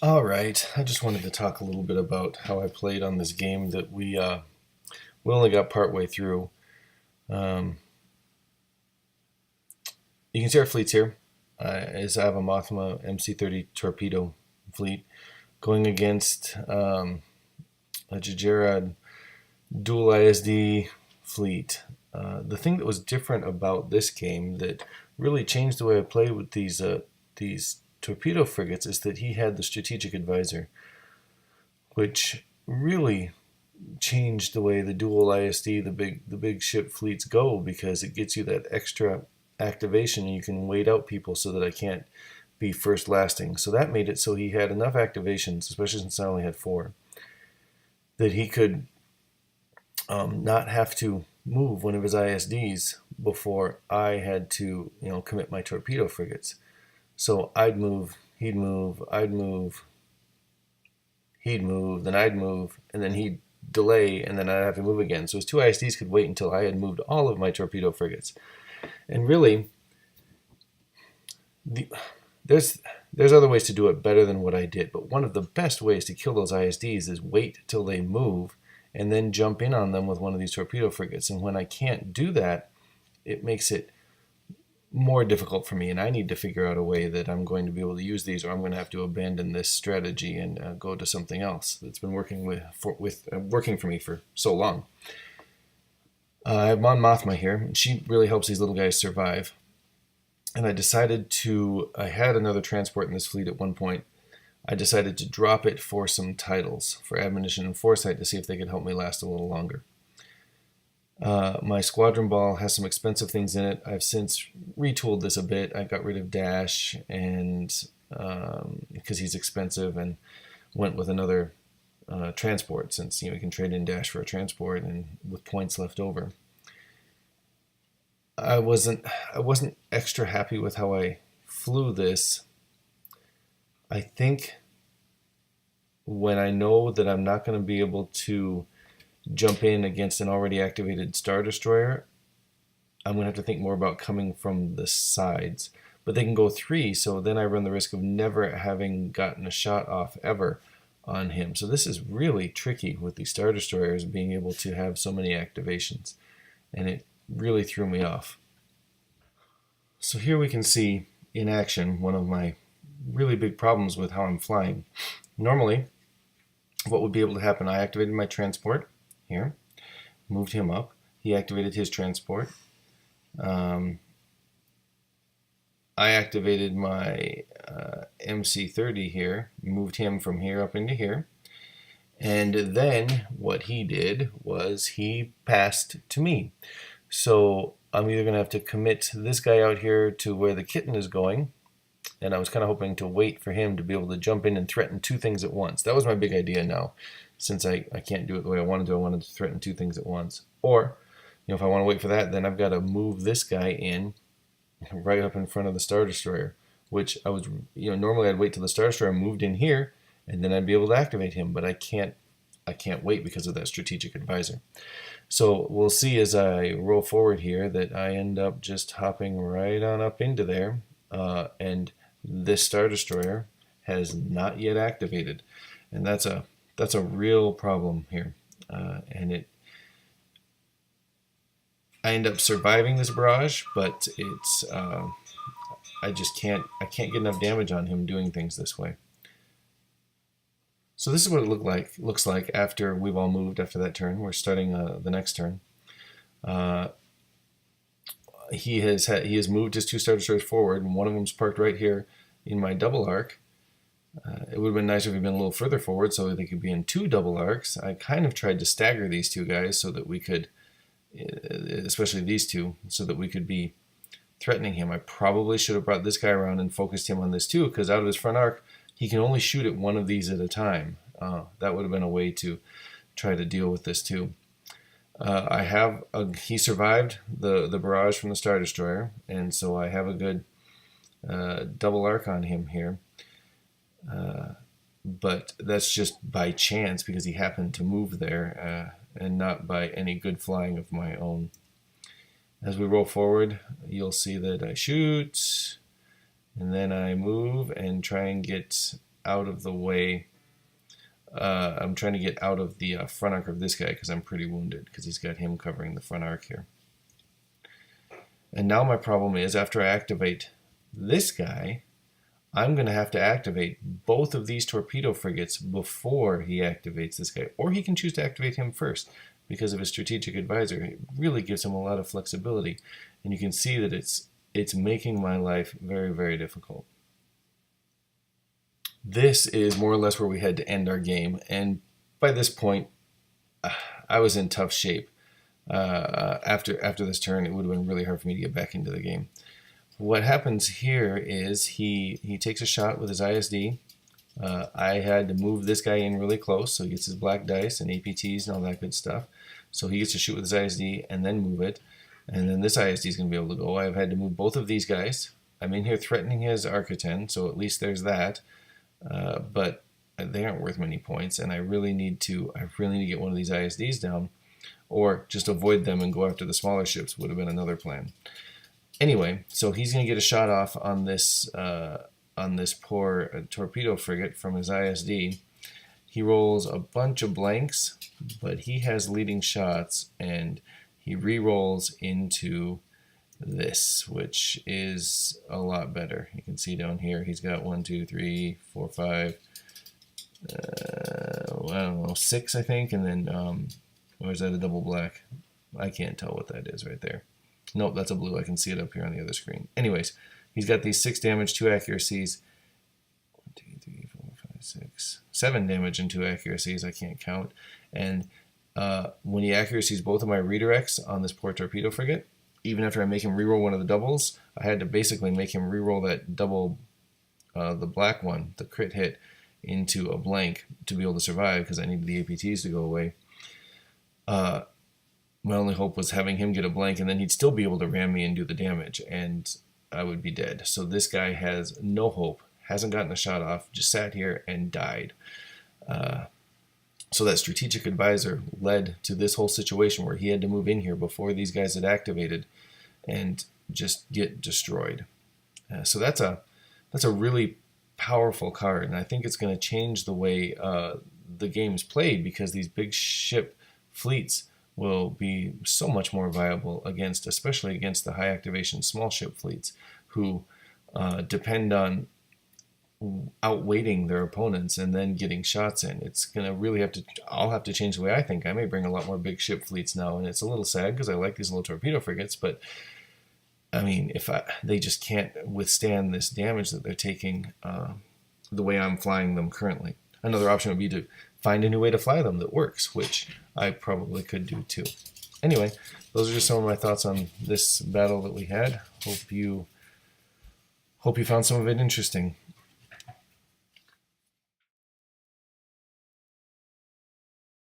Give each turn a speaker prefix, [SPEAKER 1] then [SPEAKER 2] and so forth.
[SPEAKER 1] All right, I just wanted to talk a little bit about how I played on this game that we only got part way through. Um, you can see our fleets here. Is I have a Mothma mc30 torpedo fleet going against a Jajerad Dual ISD fleet. The thing that was different about this game that really changed the way I played with these torpedo frigates is that he had the strategic advisor, which really changed the way the dual ISD, the big ship fleets go, because it gets you that extra activation and you can wait out people so that I can't be first lasting. So that made it so he had enough activations, especially since I only had four, that he could not have to move one of his ISDs before I had to, commit my torpedo frigates. So I'd move, he'd move, I'd move, he'd move, then I'd move, and then he'd delay, and then I'd have to move again. So his two ISDs could wait until I had moved all of my torpedo frigates. And really, the, there's other ways to do it better than what I did, but one of the best ways to kill those ISDs is wait till they move and then jump in on them with one of these torpedo frigates. And when I can't do that, it makes it more difficult for me, and I need to figure out a way that I'm going to be able to use these, or I'm going to have to abandon this strategy and go to something else that's been working working for me for so long. I'm on Mothma here, and she really helps these little guys survive. And I had another transport in this fleet at one point. I decided to drop it for some titles, for admonition and foresight, to see if they could help me last a little longer. My squadron ball has some expensive things in it. I've since retooled this a bit. I got rid of Dash and because he's expensive, and went with another transport, since you can trade in Dash for a transport and with points left over. I wasn't extra happy with how I flew this. I think when I know that I'm not going to be able to jump in against an already activated Star Destroyer, I'm going to have to think more about coming from the sides. But they can go three, so then I run the risk of never having gotten a shot off ever on him. So this is really tricky with these Star Destroyers being able to have so many activations, and it really threw me off. So here we can see in action one of my really big problems with how I'm flying. Normally, what would be able to happen, I activated my transport here, moved him up, he activated his transport, I activated my mc30 here, moved him from here up into here, and then what he did was he passed to me. So I'm either going to have to commit this guy out here to where the kitten is going, and I was kind of hoping to wait for him to be able to jump in and threaten two things at once. That was my big idea now. Since I can't do it the way I wanted to threaten two things at once. Or, if I want to wait for that, then I've got to move this guy in right up in front of the Star Destroyer, which I was, normally I'd wait till the Star Destroyer moved in here, and then I'd be able to activate him, but I can't wait because of that strategic advisor. So we'll see as I roll forward here that I end up just hopping right on up into there, and this Star Destroyer has not yet activated, and that's a real problem here, and I end up surviving this barrage, but it's I can't get enough damage on him doing things this way. So this is what it looks like after we've all moved after that turn. We're starting the next turn. He has moved his two Star Destroyers forward, and one of them's parked right here in my double arc. It would have been nicer if he'd been a little further forward so they could be in two double arcs. I kind of tried to stagger these two guys so that we could, especially these two, so that we could be threatening him. I probably should have brought this guy around and focused him on this too, because out of his front arc, he can only shoot at one of these at a time. That would have been a way to try to deal with this too. He survived the barrage from the Star Destroyer, and so I have a good double arc on him here. But that's just by chance because he happened to move there, and not by any good flying of my own. As we roll forward, you'll see that I shoot, and then I move and try and get out of the way. I'm trying to get out of the front arc of this guy because I'm pretty wounded because he's got him covering the front arc here. And now my problem is after I activate this guy, I'm going to have to activate both of these torpedo frigates before he activates this guy. Or he can choose to activate him first because of his strategic advisor. It really gives him a lot of flexibility. And you can see that it's making my life very, very difficult. This is more or less where we had to end our game. And by this point, I was in tough shape. After this turn, it would have been really hard for me to get back into the game. What happens here is he takes a shot with his ISD. I had to move this guy in really close, so he gets his black dice and APTs and all that good stuff. So he gets to shoot with his ISD and then move it. And then this ISD is going to be able to go. I've had to move both of these guys. I'm in here threatening his Arc-10, so at least there's that. But they aren't worth many points, and I really need to get one of these ISDs down, or just avoid them and go after the smaller ships would have been another plan. Anyway, so he's going to get a shot off on this poor torpedo frigate from his ISD. He rolls a bunch of blanks, but he has leading shots, and he re-rolls into this, which is a lot better. You can see down here he's got 1, 2, 3, 4, 5, I don't know, 6 I think, and then or is that a double black? I can't tell what that is right there. Nope, that's a blue. I can see it up here on the other screen. Anyways, he's got these 6 damage, 2 accuracies. 1, 2, 3, 4, 5, 6, 7 damage and 2 accuracies. I can't count. And when he accuracies both of my redirects on this poor torpedo frigate, even after I make him reroll one of the doubles, I had to basically make him reroll that double, the black one, the crit hit, into a blank to be able to survive because I needed the APTs to go away. My only hope was having him get a blank, and then he'd still be able to ram me and do the damage, and I would be dead. So this guy has no hope, hasn't gotten a shot off, just sat here and died. So that strategic advisor led to this whole situation where he had to move in here before these guys had activated and just get destroyed. So that's a really powerful card, and I think it's going to change the way the game's played, because these big ship fleets will be so much more viable against, especially against the high activation small ship fleets who depend on outweighting their opponents and then getting shots in. It's going to really I'll have to change the way I think. I may bring a lot more big ship fleets now, and it's a little sad because I like these little torpedo frigates, but I mean, they just can't withstand this damage that they're taking the way I'm flying them currently. Another option would be to find a new way to fly them that works, which I probably could do too. Anyway, those are just some of my thoughts on this battle that we had. Hope you found some of it interesting.